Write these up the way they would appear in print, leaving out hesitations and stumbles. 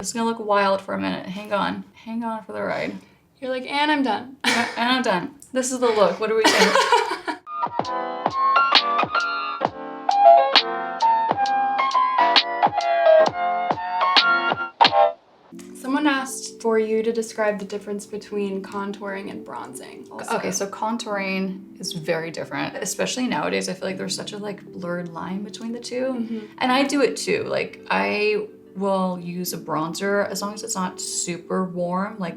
It's gonna look wild for a minute. Hang on for the ride. You're like, and I'm done. And I'm done. This is the look. What do we think? Someone asked for you to describe the difference between contouring and bronzing. Also. Okay, so contouring is very different, especially nowadays. I feel like there's such a blurred line between the two. And I do it too. Like I will use a bronzer as long as it's not super warm, like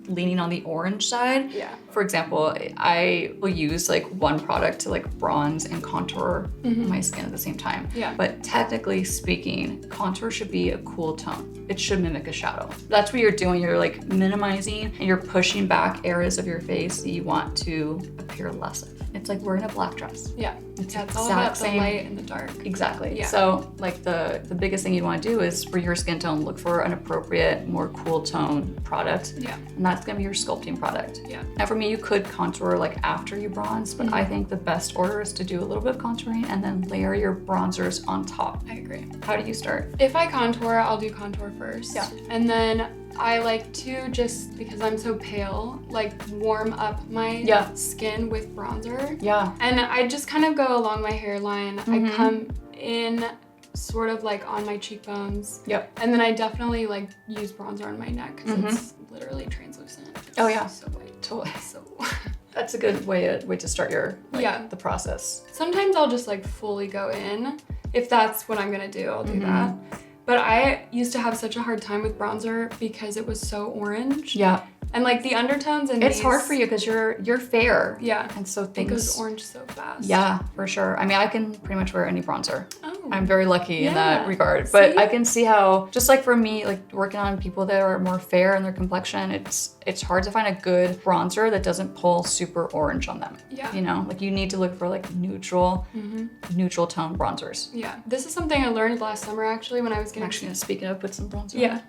leaning on the orange side. Yeah. For example, I will use one product to bronze and contour my skin at the same time. Yeah. But technically speaking, contour should be a cool tone. It should mimic a shadow. That's what you're doing. You're minimizing and you're pushing back areas of your face that you want to appear less of. It's like wearing a black dress. Yeah. It's all about the light and the dark. Exactly. Yeah. So the biggest thing you want to do is for your skin tone, look for an appropriate, more cool tone product. Yeah. And that's gonna be your sculpting product. Yeah. Now for me, you could contour after you bronze, but I think the best order is to do a little bit of contouring and then layer your bronzers on top. I agree. How do you start? If I contour, I'll do contour first. Yeah. And then I like to, just because I'm so pale, warm up my skin with bronzer. Yeah. And I just kind of go along my hairline. I come in sort of on my cheekbones. Yep. And then I definitely use bronzer on my neck because it's literally translucent. Oh yeah. So white. Totally. So That's a good way to start your the process. Sometimes I'll just fully go in. If that's what I'm gonna do, I'll do that. But I used to have such a hard time with bronzer because it was so orange. Yeah. And the undertones and it's hard for you because you're fair. Yeah. And so it goes orange so fast. Yeah, for sure. I mean, I can pretty much wear any bronzer. Oh. I'm very lucky in that regard. But See? I can see how, just for me, working on people that are more fair in their complexion, it's hard to find a good bronzer that doesn't pull super orange on them. Yeah. You know, you need to look for neutral tone bronzers. Yeah. This is something I learned last summer actually when I was getting... Actually, speaking of, put some bronzer on. Yeah.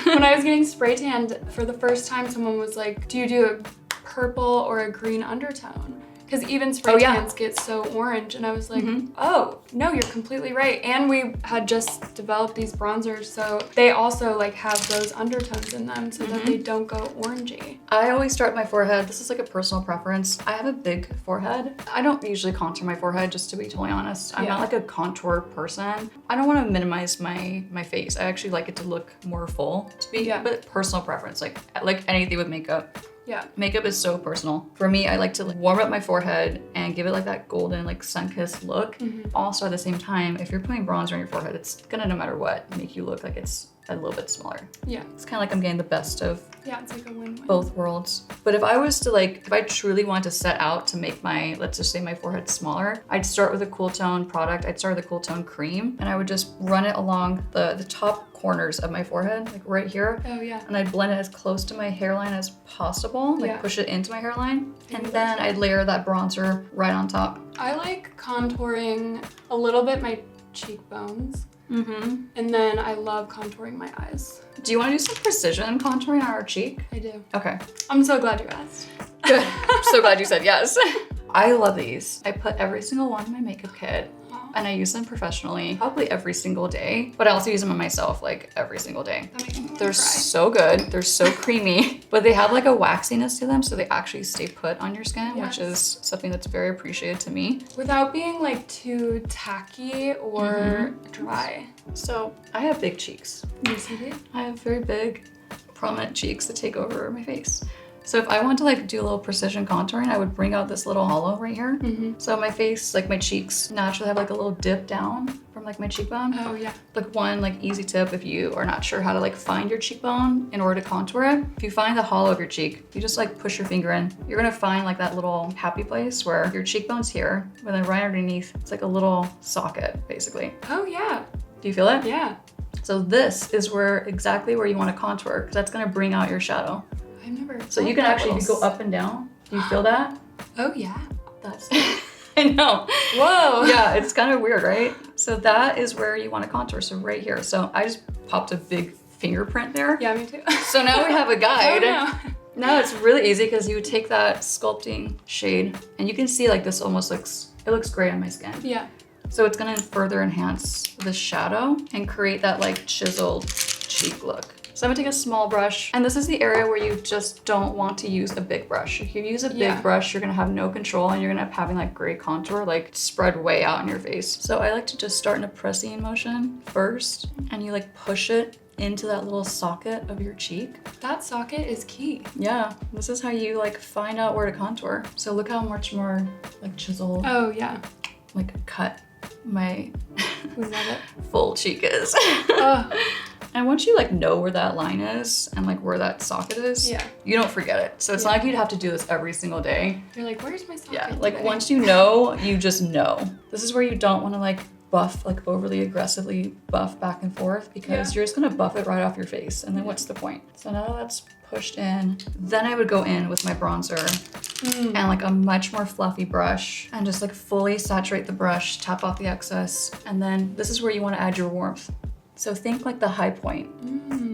When I was getting spray tanned, for the first time, someone was like, do you do a purple or a green undertone? Because even spray tans get so orange. And I was like, oh, no, you're completely right. And we had just developed these bronzers, so they also have those undertones in them so that they don't go orangey. I always start my forehead. This is a personal preference. I have a big forehead. I don't usually contour my forehead, just to be totally honest. I'm not a contour person. I don't want to minimize my face. I actually like it to look more full, but personal preference, like anything with makeup. Yeah. Makeup is so personal. For me, I like to warm up my forehead and give it that golden, sun-kissed look. Also, at the same time, if you're putting bronzer on your forehead, it's gonna, no matter what, make you look like it's a little bit smaller. Yeah. It's kind of I'm getting the best of it's a win-win. both worlds. But if I was to if I truly want to set out to make let's just say my forehead smaller, I'd start with a cool tone product. I'd start with a cool tone cream and I would just run it along the top corners of my forehead, right here. Oh yeah. And I'd blend it as close to my hairline as possible, push it into my hairline. And then I'd layer that bronzer right on top. I like contouring a little bit my cheekbones. And then I love contouring my eyes. Do you want to do some precision contouring on our cheek? I do. Okay. I'm so glad you asked. Good. I'm so glad you said yes. I love these. I put every single one in my makeup kit. And I use them professionally, probably every single day, but I also use them on myself every single day. That makes me They're cry. so good. They're so creamy, but they have a waxiness to them, so they actually stay put on your skin, which is something that's very appreciated to me. Without being too tacky or dry. So I have big cheeks. Yes, you do. I have very big, prominent cheeks that take over my face. So if I want to do a little precision contouring, I would bring out this little hollow right here. So my face, my cheeks naturally have a little dip down from my cheekbone. Oh yeah. One easy tip if you are not sure how to find your cheekbone in order to contour it. If you find the hollow of your cheek, you just push your finger in. You're gonna find that little happy place where your cheekbone's here, but then right underneath, it's a little socket basically. Oh yeah. Do you feel it? Yeah. So this is exactly where you want to contour because that's gonna bring out your shadow. I've never. So you can actually, if you go up and down, do you feel that? Oh yeah. That's, I know. Whoa. Yeah, it's kind of weird, right? So that is where you want to contour. So right here. So I just popped a big fingerprint there. Yeah, me too. So now we have a guide. Oh, no. No, it's really easy because you would take that sculpting shade and you can see this almost it looks great on my skin. Yeah. So it's gonna further enhance the shadow and create that chiseled cheek look. So I'm gonna take a small brush, and this is the area where you just don't want to use a big brush. If you use a big brush, you're gonna have no control and you're gonna end up having like gray contour like spread way out in your face. So I like to just start in a pressing motion first, and you like push it into that little socket of your cheek. That socket is key. Yeah, this is how you like find out where to contour. So look how much more like chiseled. Oh yeah. Like cut my Was that it? full cheek is. And once you like know where that line is and like where that socket is, you don't forget it. So it's not like you'd have to do this every single day. You're like, where's my socket? Yeah, like once you know, you just know. This is where you don't want to like buff, like overly aggressively buff back and forth, because you're just gonna buff it right off your face. And then what's the point? So now that's pushed in, then I would go in with my bronzer and like a much more fluffy brush and just like fully saturate the brush, tap off the excess. And then this is where you want to add your warmth. So think like the high point,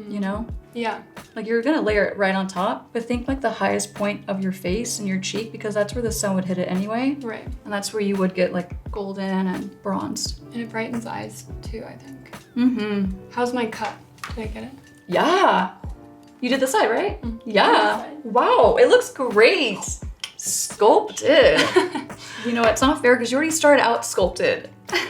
you know? Yeah. Like you're gonna layer it right on top, but think like the highest point of your face and your cheek, because that's where the sun would hit it anyway. Right. And that's where you would get like golden and bronzed. And it brightens eyes too, I think. Mm-hmm. How's my cut? Did I get it? Yeah. You did the side, right? Yeah. Wow, it looks great. Sculpted. You know, it's not fair because you already started out sculpted.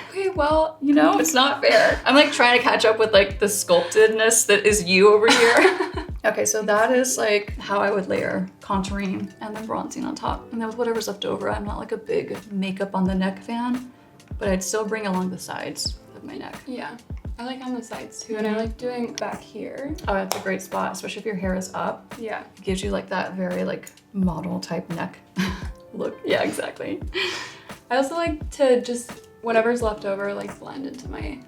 Okay, well, You know, it's not fair. I'm like trying to catch up with like the sculptedness that is you over here. Okay, so that is like how I would layer contouring and then bronzing on top. And then with whatever's left over, I'm not like a big makeup on the neck fan, but I'd still bring along the sides of my neck. yeah. I like on the sides too, and I like doing back here. Oh, that's a great spot, especially if your hair is up. Yeah. It gives you like that very like model type neck look. Yeah, exactly. I also like to just, whatever's left over, like blend into my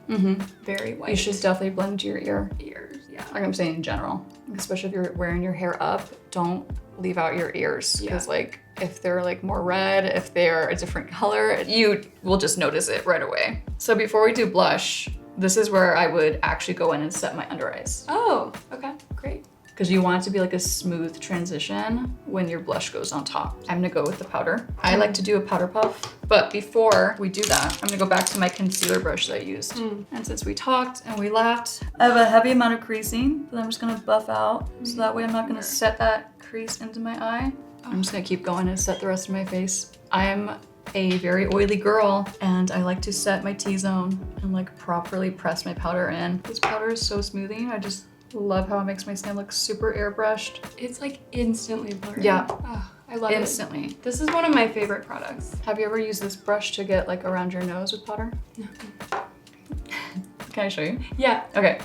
very white You should definitely blend your ear. ears. Yeah. Like I'm saying in general, especially if you're wearing your hair up, don't leave out your ears, because like if they're like more red, if they're a different color, you will just notice it right away. So before we do blush, this is where I would actually go in and set my under eyes, Oh, okay, great. because you want it to be like a smooth transition when your blush goes on top. I'm gonna go with the powder. I like to do a powder puff, but before we do that, I'm gonna go back to my concealer brush that I used. And since we talked and we laughed, I have a heavy amount of creasing that I'm just gonna buff out, so that way I'm not gonna set that crease into my eye. I'm just gonna keep going and set the rest of my face. I'm a very oily girl, and I like to set my T-zone and like properly press my powder in. This powder is so smoothing. I just love how it makes my skin look super airbrushed. It's like instantly blurry. Yeah. Oh, I love Instantly. it. This is one of my favorite products. Have you ever used this brush to get like around your nose with powder? No. Can I show you? Yeah. Okay.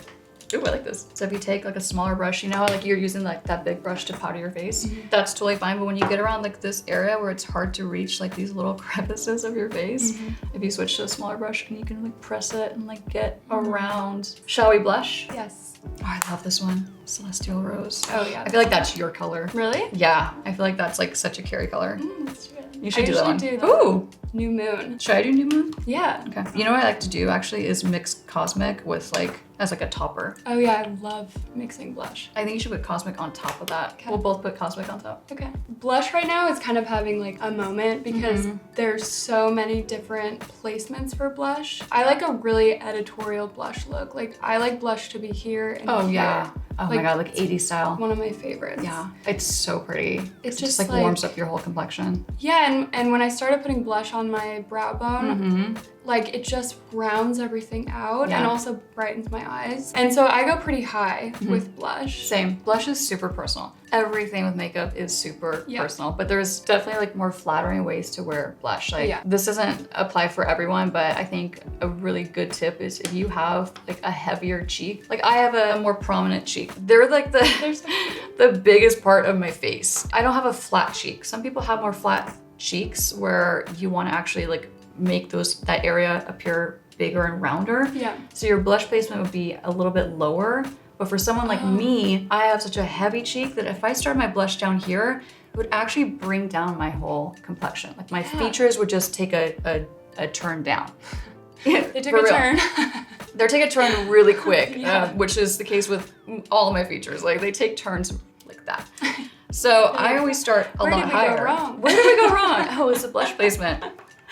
Ooh, I like this. So if you take like a smaller brush, you know how like you're using like that big brush to powder your face? That's totally fine, but when you get around like this area where it's hard to reach like these little crevices of your face, if you switch to a smaller brush, and you can like press it and like get around. Shall we blush? Yes. Oh, I love this one. Celestial Rose. Oh yeah. I feel like that's your color. Really? Yeah, I feel like that's like such a Carrie color. Let's do it. You should I do that usually one. do that. Ooh! New Moon. Should I do New Moon? Yeah. Okay. You know what I like to do actually is mix Cosmic with like, as like a topper. Oh yeah, I love mixing blush. I think you should put Cosmic on top of that. Okay. We'll both put Cosmic on top. Okay. Blush right now is kind of having like a moment because there's so many different placements for blush. I like a really editorial blush look. Like I like blush to be here and Oh here. yeah. Oh my Like, god, like 80s style. One of my favorites. Yeah, it's so pretty. It's It just like like- warms up your whole complexion. Yeah, and when I started putting blush on my brow bone, like it just rounds everything out Yeah. and also brightens my eyes. And so I go pretty high with blush. Same. Blush is super personal. Everything with makeup is super personal, but there's definitely like more flattering ways to wear blush. Like this doesn't apply for everyone, but I think a really good tip is if you have like a heavier cheek, like I have a more prominent cheek. They're like the biggest part of my face. I don't have a flat cheek. Some people have more flat cheeks where you want to actually like make that area appear bigger and rounder. Yeah. So your blush placement would be a little bit lower. But for someone like me, I have such a heavy cheek that if I started my blush down here, it would actually bring down my whole complexion. Like my features would just take a turn down. They took a turn. They take a turn really quick, which is the case with all of my features. Like they take turns like that. So I always start a lot higher. Where did we go wrong? Where did we go wrong? Oh, it's a blush placement.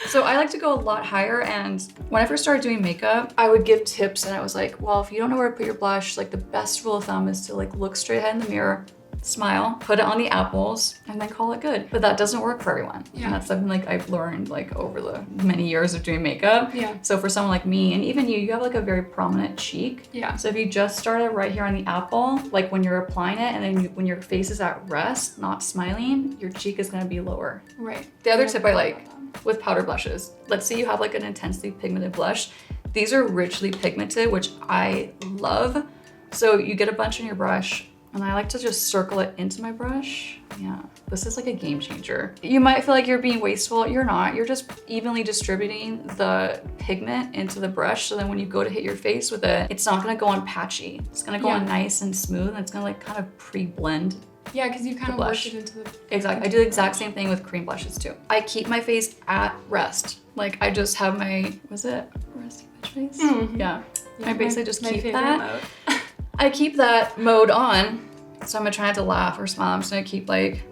So I like to go a lot higher, and when I first started doing makeup, I would give tips and I was like, well, if you don't know where to put your blush, like the best rule of thumb is to like look straight ahead in the mirror, smile, put it on the apples, and then call it good. But that doesn't work for everyone. Yeah. And that's something like I've learned like over the many years of doing makeup. Yeah. So for someone like me, and even you have like a very prominent cheek. Yeah. So if you just start it right here on the apple, like when you're applying it, and then when your face is at rest, not smiling, your cheek is gonna be lower. Right. The other tip I like with powder blushes, let's say you have like an intensely pigmented blush. These are richly pigmented, which I love. So you get a bunch on your brush, and I like to just circle it into my brush. Yeah, this is like a game changer. You might feel like you're being wasteful. You're not. You're just evenly distributing the pigment into the brush. So then when you go to hit your face with it, it's not gonna go on patchy. It's gonna go on nice and smooth, and it's gonna like kind of pre-blend. Yeah, because you kind of work it into the... Exactly. I do the exact same thing with cream blushes too. I keep my face at rest. Like I just have my, was it resting bitch face? Mm-hmm. Yeah. I basically just my keep favorite that. mode. I keep that mode on. So I'm gonna try not to laugh or smile. I'm just gonna keep like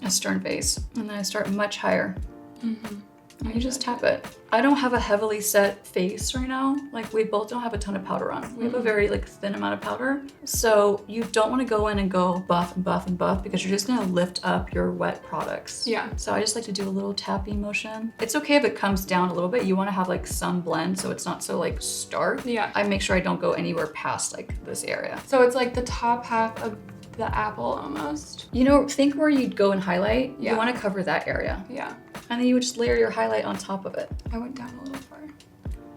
a stern face. And then I start much higher. Mm-hmm. And you just tap it. I don't have a heavily set face right now. Like we both don't have a ton of powder on. We have a very like thin amount of powder. So you don't wanna go in and go buff and buff and buff because you're just gonna lift up your wet products. Yeah. So I just like to do a little tapping motion. It's okay if it comes down a little bit. You wanna have like some blend so it's not so like stark. Yeah. I make sure I don't go anywhere past like this area. So it's like the top half of the apple almost. You know, think where you'd go and highlight. Yeah. You wanna cover that area. Yeah. And then you would just layer your highlight on top of it. I went down a little far.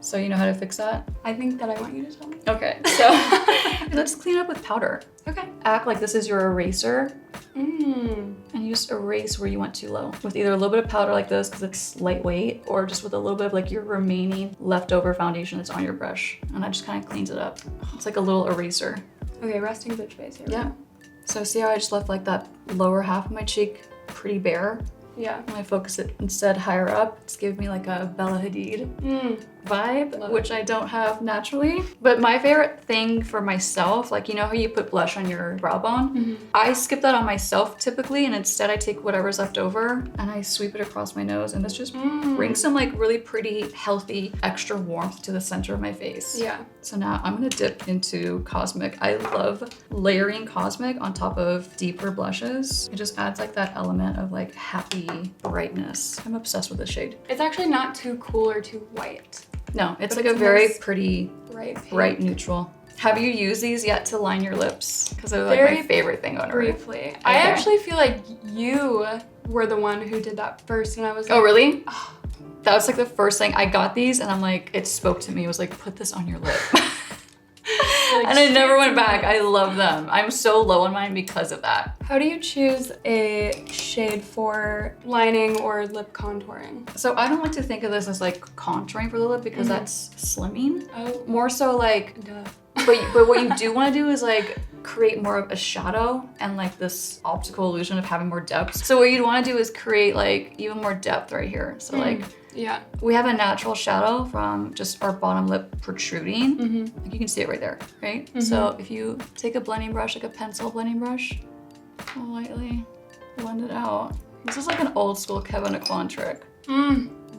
So you know how to fix that? I think that I want you to tell me. Okay, so let's clean up with powder. Okay. Act like this is your eraser, Mm. and you just erase where you went too low with either a little bit of powder like this because it's lightweight, or just with a little bit of like your remaining leftover foundation that's on your brush. And that just kind of cleans it up. It's like a little eraser. Okay, resting bitch face here. Yeah. So see how I just left like that lower half of my cheek pretty bare? Yeah. When I focus it instead higher up, it's giving me like a Bella Hadid vibe, Love which I don't have naturally. But my favorite thing for myself, like you know how you put blush on your brow bone? I skip that on myself typically, and instead I take whatever's left over and I sweep it across my nose, and this just brings some like really pretty, healthy, extra warmth to the center of my face. Yeah. So now I'm gonna dip into Cosmic. I love layering Cosmic on top of deeper blushes. It just adds like that element of like happy brightness. I'm obsessed with this shade. It's actually not too cool or too white. No, it's But like it's a very nice, pretty, Bright pink. bright neutral. Have you used these yet to line your lips? Because they're like Very my favorite thing on earth. Briefly. I actually feel like you were the one who did that first, and I was like, Oh, really? That was like the first thing. I got these and I'm like, it spoke to me. It was like, put this on your lip. like, And I never went back. I love them. I'm so low on mine because of that. How do you choose a shade for lining or lip contouring? So I don't like to think of this as like contouring for the lip because that's slimming. Oh, More so like, duh. but what you do want to do is like create more of a shadow and like this optical illusion of having more depth. So what you'd want to do is create like even more depth right here. So like Yeah. we have a natural shadow from just our bottom lip protruding. Like you can see it right there, right? So if you take a blending brush, like a pencil blending brush, lightly blend it out. This is like an old school Kevin Aquan trick.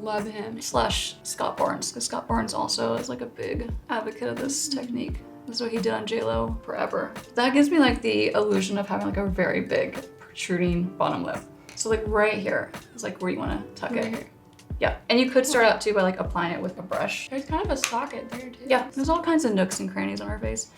Love him. Slash Scott Barnes, because Scott Barnes also is like a big advocate of this technique. This is what he did on JLo forever. That gives me like the illusion of having like a very big protruding bottom lip. So like right here is like where you want to tuck it. Here. Yeah, and you could start out too by like applying it with a brush. There's kind of a socket there too. Yeah, there's all kinds of nooks and crannies on our face.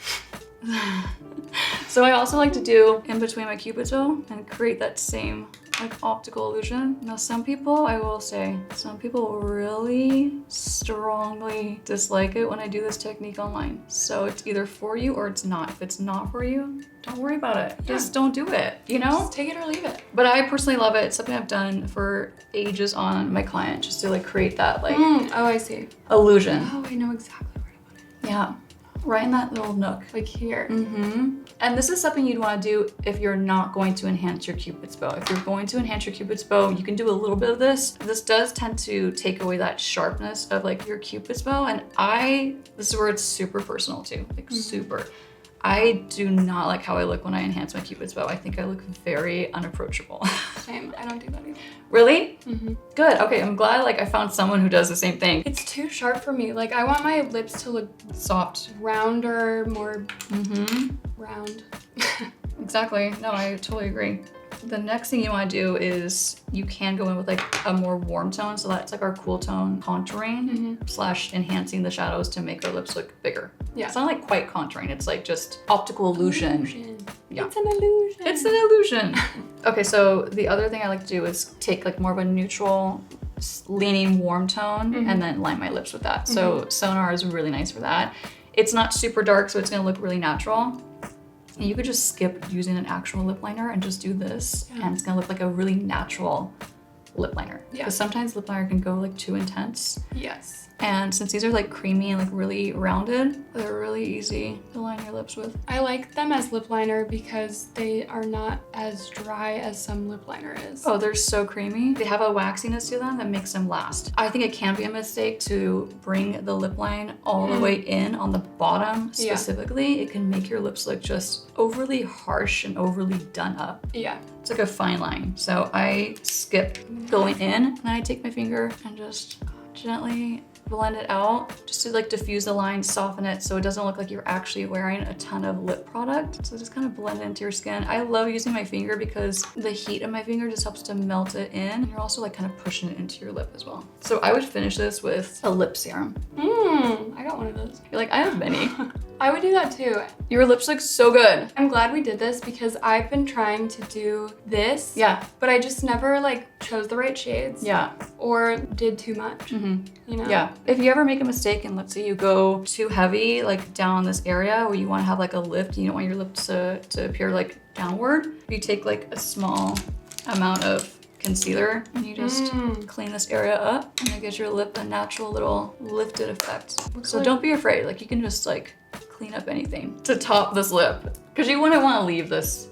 So I also like to do in between my cupid's bow and create that same like optical illusion. Now some people, I will say, some people really strongly dislike it when I do this technique online. So it's either for you or it's not. If it's not for you, don't worry about it. Just don't do it, you know? Just take it or leave it. But I personally love it. It's something I've done for ages on my client just to like create that like Oh, I see. illusion. Oh, I know exactly where to put it. Yeah, right in that little nook. Like here. And this is something you'd want to do if you're not going to enhance your cupid's bow. If you're going to enhance your cupid's bow, you can do a little bit of this. This does tend to take away that sharpness of like your cupid's bow. And this is where it's super personal too, like super. I do not like how I look when I enhance my Cupid's bow. I think I look very unapproachable. Same, I don't do that either. Really? Mm-hmm. Good, okay, I'm glad like I found someone who does the same thing. It's too sharp for me. Like I want my lips to look soft, rounder, more round. Exactly, no, I totally agree. The next thing you want to do is you can go in with like a more warm tone. So that's like our cool tone contouring slash enhancing the shadows to make our lips look bigger. Yeah. It's not like quite contouring. It's like just optical illusion. Yeah. It's an illusion. It's an illusion. Okay, so the other thing I like to do is take like more of a neutral leaning warm tone and then line my lips with that. So Sonar is really nice for that. It's not super dark, so it's gonna look really natural. And you could just skip using an actual lip liner and just do this, and it's gonna look like a really natural lip liner. Yeah. Because sometimes lip liner can go like too intense. Yes. And since these are like creamy and like really rounded, they're really easy to line your lips with. I like them as lip liner because they are not as dry as some lip liner is. Oh, they're so creamy. They have a waxiness to them that makes them last. I think it can be a mistake to bring the lip line all the way in on the bottom specifically. It can make your lips look just overly harsh and overly done up. Yeah. It's like a fine line. So I skip going in and then I take my finger and just gently blend it out just to like diffuse the line, soften it so it doesn't look like you're actually wearing a ton of lip product. So just kind of blend it into your skin. I love using my finger because the heat of my finger just helps to melt it in. And you're also like kind of pushing it into your lip as well. So I would finish this with a lip serum. I got one of those. You're like, I have many. I would do that too. Your lips look so good. I'm glad we did this because I've been trying to do this. Yeah. But I just never like chose the right shades. Yeah. Or did too much. You know? Yeah. If you ever make a mistake and let's say you go too heavy like down this area where you want to have like a lift, you don't want your lips to appear like downward, you take like a small amount of concealer and you just clean this area up and it gives your lip a natural little lifted effect. So don't be afraid, like you can just like clean up anything to top this lip because you wouldn't want to leave this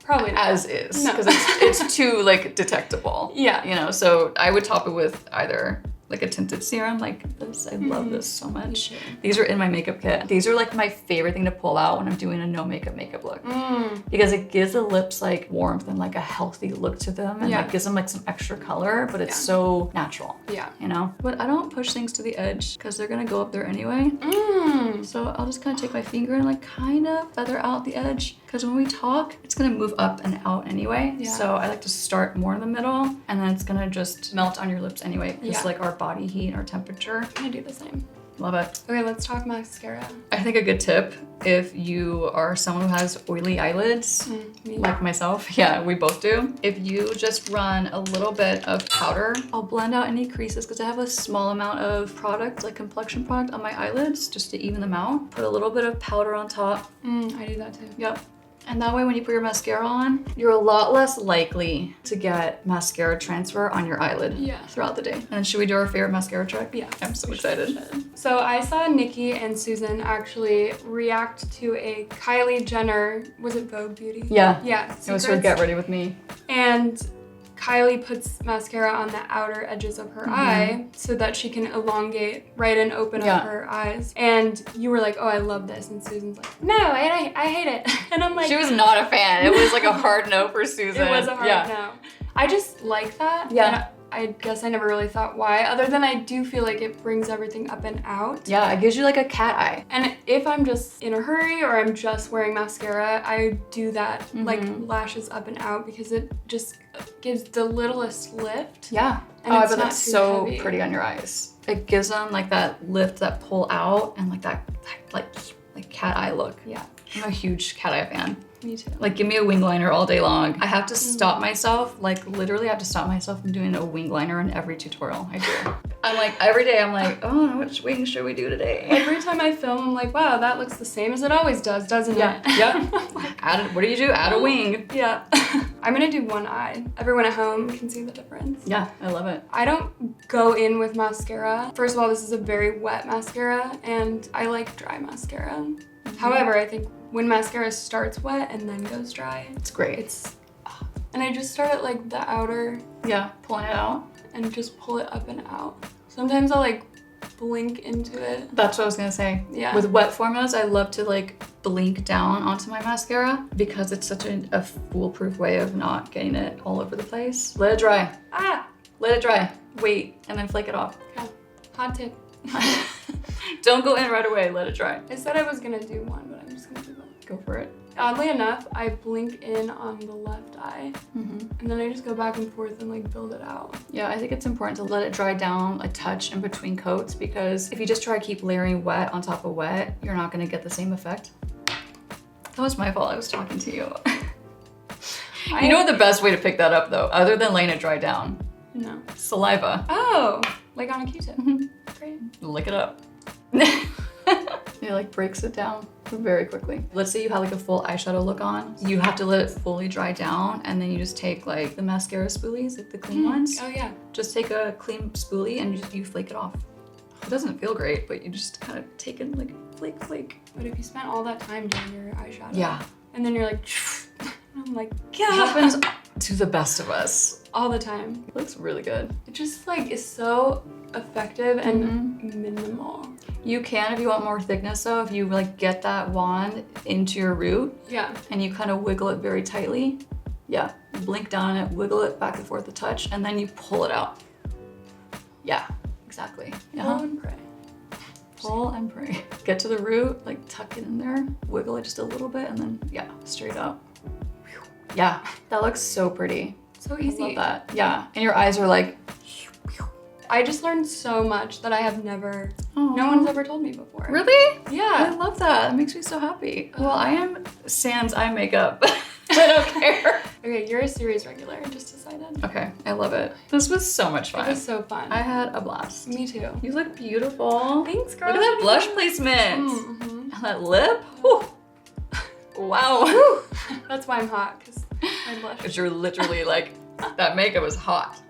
probably not. as is because it's too like detectable. Yeah. You know, so I would top it with either like a tinted serum like this. I love this so much. These are in my makeup kit. These are like my favorite thing to pull out when I'm doing a no makeup look because it gives the lips like warmth and like a healthy look to them and like gives them like some extra color, but it's so natural. Yeah. You know, but I don't push things to the edge because they're gonna go up there anyway. So I'll just kind of take my finger and like kind of feather out the edge because when we talk, it's gonna move up and out anyway. Yeah. So I like to start more in the middle and then it's gonna just melt on your lips anyway because like our body heat, our temperature. I'm gonna do the same. Love it. Okay, let's talk mascara. I think a good tip if you are someone who has oily eyelids, like myself, yeah, we both do. If you just run a little bit of powder, I'll blend out any creases because I have a small amount of product, like complexion product on my eyelids just to even them out. Put a little bit of powder on top. I do that too. Yep. And that way when you put your mascara on, you're a lot less likely to get mascara transfer on your eyelid throughout the day. And should we do our favorite mascara trick? Yeah. I'm so excited. So I saw Nikki and Susan actually react to a Kylie Jenner, was it Vogue Beauty? Yeah. Yeah. It was her Get Ready With Me. And Kylie puts mascara on the outer edges of her eye so that she can elongate right and open up her eyes. And you were like, oh, I love this. And Susan's like, no, I hate it. And I'm like, she was not a fan. It was like a hard no for Susan. It was a hard no. I just like that. Yeah. I guess I never really thought why, other than I do feel like it brings everything up and out. Yeah, it gives you like a cat eye. And if I'm just in a hurry or I'm just wearing mascara, I do that like lashes up and out because it just gives the littlest lift. Yeah. And I it's bet not that's too so heavy. pretty on your eyes. It gives them like that lift, that pull out, and like that like cat eye look. Yeah. I'm a huge cat eye fan. Me too. Like give me a wing liner all day long. I have to stop myself, like literally I have to stop myself from doing a wing liner in every tutorial I do. I'm like, every day I'm like, oh, which wing should we do today? Every time I film, I'm like, wow, that looks the same as it always does, doesn't it? Yeah. What do you do? Add a wing. Yeah. I'm gonna do one eye. Everyone at home can see the difference. Yeah, I love it. I don't go in with mascara. First of all, this is a very wet mascara and I like dry mascara. However, I think when mascara starts wet and then goes dry, it's great. It's and I just start at like the outer. Yeah, pulling it out. And just pull it up and out. Sometimes I'll like blink into it. That's what I was gonna say. Yeah. With wet formulas, I love to like blink down onto my mascara because it's such a foolproof way of not getting it all over the place. Let it dry. Ah! Let it dry. Wait, and then flake it off. Okay. Hot tip. Don't go in right away. Let it dry. I said I was gonna do one, but I'm just gonna do one. Go for it. Oddly enough, I blink in on the left eye, and then I just go back and forth and like build it out. Yeah, I think it's important to let it dry down a touch in between coats because if you just try to keep layering wet on top of wet, you're not gonna get the same effect. That was my fault. I was talking to you. You know what the best way to pick that up though, other than letting it dry down? No. Saliva. Oh, like on a Q-tip. Great. Lick it up. It like breaks it down very quickly. Let's say you have like a full eyeshadow look on. You have to let it fully dry down and then you just take like the mascara spoolies, like the clean ones. Oh yeah. Just take a clean spoolie and you flake it off. It doesn't feel great, but you just kind of take it like flake. But if you spent all that time doing your eyeshadow. Yeah. And then you're like, I'm like, It happens to the best of us. all the time. It looks really good. It just like is so effective and minimal. You can, if you want more thickness though, if you like get that wand into your root Yeah. and you kind of wiggle it very tightly. Yeah, blink down on it, wiggle it back and forth a touch, and then you pull it out. Yeah, exactly. Pull and pray. Pull and pray. Get to the root, like tuck it in there, wiggle it just a little bit, and then yeah, straight up. Yeah, that looks so pretty. So I easy. love that. Yeah, and your eyes are like. I just learned so much that I have never, Aww. no one's ever told me before. Really? I Yeah. love that. It makes me so happy. Well, I am sans eye makeup. I don't care. Okay, you're a series regular, I just decided. Okay, I love it. This was so much fun. It was so fun. I had a blast. Me too. You look beautiful. Thanks, girl. Look at that blush placement. Mm-hmm. And that lip. Whew. Wow. That's why I'm hot, because I blush. Because you're literally like, that makeup is hot.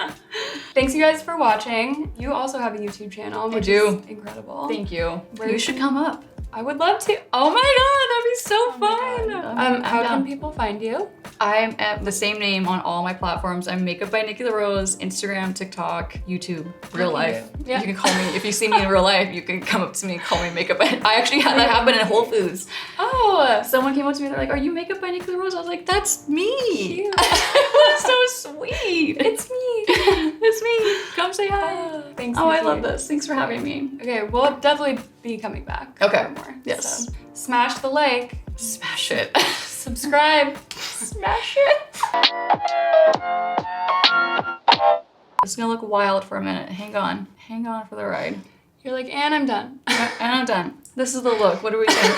Thanks you guys for watching. You also have a YouTube channel, which do. is incredible. Thank you. Where You should come up. I would love to. Oh my god, that'd be so Oh my fun. God. How can people find you? I'm at the same name on all my platforms. I'm Makeup by Nikki La Rose, Instagram, TikTok, YouTube, real life. Yeah. You can call me, if you see me in real life, you can come up to me and call me Makeup by, I actually had that happen in Whole Foods. Oh, Someone came up to me, they're like, are you Makeup by Nikki La Rose? I was like, that's me. cute. So sweet. It's me. It's me. Come say hi. Thanks. Oh, I Nikki. love this. Thanks for having me. Okay, we'll definitely be coming back. Okay. For more. Yes. So, smash the like. Smash it. Subscribe. Smash it. It's gonna look wild for a minute. Hang on. Hang on for the ride. You're like, and I'm done. And I'm done. This is the look. What do we think?